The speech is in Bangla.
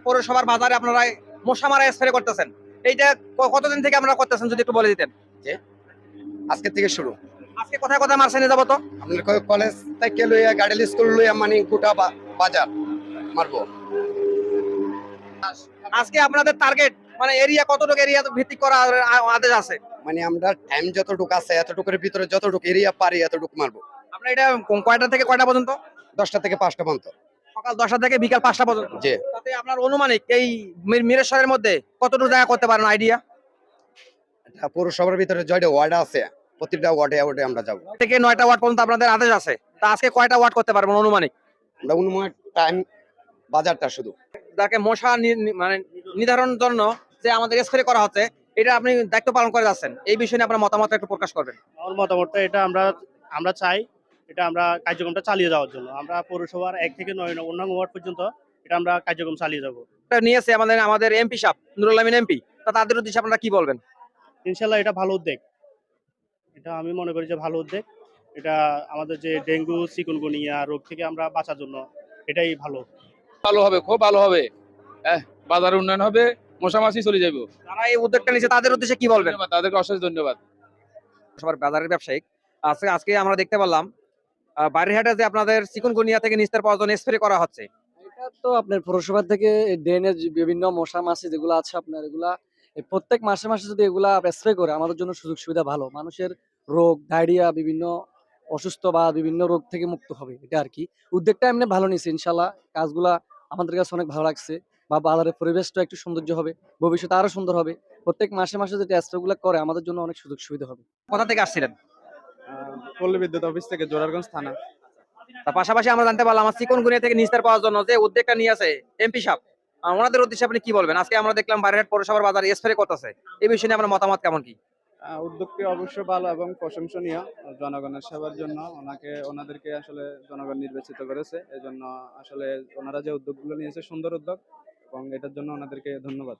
পৌরসভার বাজারে আপনারা মশা মারা স্প্রে করতেছেন, এইটা কতদিন থেকে আপনারা করতেছেন যদি একটু বলে দিতেন। যে আজকে থেকে শুরু। আজকে কোথায় কোথায় মারছেন এ যাবত? আপনার কলেজ থেকে লইয়া গাড়ি স্কুল লইয়া মানে গোটা বাজার মারবো। আজকে আপনাদের টার্গেট মানে এরিয়া কতটুকু এরিয়া ভিত্তিক করা আদেশ আছে? মানে আমরা টাইম যতটুকু আছে এতটুকুর ভিতরে যতটুকু এরিয়া পারি এতটুকু মারবো। আপনারা এটা কয়টা থেকে কয়টা পর্যন্ত? 10টা থেকে 5টা পর্যন্ত। সকাল 10টা থেকে বিকাল 5টা পর্যন্ত। জি। তাতে আপনার অনুমানিক এই মিরেশ্বরের মধ্যে কতটুকু জায়গা করতে পারেন আইডিয়া? এটা পৌরসভার ভিতরে জয়টা ওয়ার্ড আছে, প্রতিটা ওয়ার্ডে আমরা যাবো। থেকে 9টা ওয়ার্ড পর্যন্ত আপনাদের আদেশ আছে, তা আজকে কয়টা ওয়ার্ড করতে পারবেন অনুমানিক? আমরা অনুমান টাইম বাজারটা শুধু। যাকে মশা মানে নির্ধারণের জন্য যে আমাদের স্প্রে করা হচ্ছে, এটা আপনি দায়িত্ব পালন করে যাচ্ছেন, এই বিষয়ে নিয়ে আপনার মতামত একটু প্রকাশ করবেন। আমার মতামতটা এটা আমরা চাই এটা আমরা কার্যক্রমটা চালিয়ে যাওয়ার জন্য আমরা পৌরসভার 1 থেকে 9 নং ওয়ার্ড পর্যন্ত এটা আমরা কার্যক্রম চালিয়ে যাব। এটা নিয়েছে আমাদের এমপি সাহেব নুরুল আমিন এমপি, তা তাদের উদ্দেশ্যে আপনারা কি বলবেন? ইনশাল্লাহ এটা ভালো উদ্যোগ, এটা আমি মনে করি যে ভালো উদ্যোগ। এটা আমাদের যে ডেঙ্গু চিকুনগুনিয়া রোগ থেকে আমরা বাঁচার জন্য এটাই ভালো। ভালো হবে, খুব ভালো হবে। বাজারের উন্নয়ন হবে, মশামাছি চলে যাবে। যারা এই উদ্যোগটা নিয়েছে তাদের উদ্দেশ্যে কি বলবেন? ধন্যবাদ, তাদেরকে অশেষ ধন্যবাদ। সবার বাজারের ব্যবসায়িক আজকে আমরা দেখতে পারলাম বাড়িরহাটে যে আপনাদের চিকুনগুনিয়া থেকে নিস্তার পাওয়ার জন্য স্প্রে করা হচ্ছে। এটা তো আপনার পৌরসভা থেকে ড্রেনের বিভিন্ন মশা মাছি যেগুলো আছে আপনার এগুলা প্রত্যেক মাসে মাসে যদি এগুলা স্প্রে করে আমাদের জন্য সুযোগ সুবিধা ভালো, মানুষের রোগ ডায়রিয়া বিভিন্ন অসুস্থ বা বিভিন্ন রোগ থেকে মুক্ত হবে, এটা আর কি। উদ্যোগটা এমনি ভালো নিছে, ইনশাল্লাহ কাজগুলা আমাদের কাছে অনেক ভালো লাগছে। বা বাজারের পরিবেশটা একটু সৌন্দর্য হবে, ভবিষ্যতে আরো সুন্দর হবে। প্রত্যেক মাসে মাসে যদি স্প্রে গুলা করে আমাদের জন্য অনেক সুযোগ সুবিধা হবে। কোথা থেকে আসছিলেন? পল্লী বিদ্যুৎ অফিস থেকে জোরারগঞ্জ থানা। তার পাশাপাশি আমরা জানতে পারলাম আমার চিকুনগুনিয়া থেকে নিস্তার পাওয়ার জন্য যে উদ্যোগটা নিয়ে আছে এমপি সাহেব, ওনাদের উদ্দেশ্যে আপনি কি বলবেন? আজকে আমরা দেখলাম বাড়িরহাট পৌরসভার বাজারে স্প্রে করতেছে, এই বিষয়ে নিয়ে আপনার মতামত কেমন কি? উদ্যোগটি অবশ্যই ভালো এবং প্রশংসনীয়। জনগণের সেবার জন্য ওনাদেরকে আসলে জনগণ নির্বাচিত করেছে, এজন্য আসলে ওনারা যে উদ্যোগগুলো নিয়েছে সুন্দর উদ্যোগ এবং এটার জন্য ওনাদেরকে ধন্যবাদ।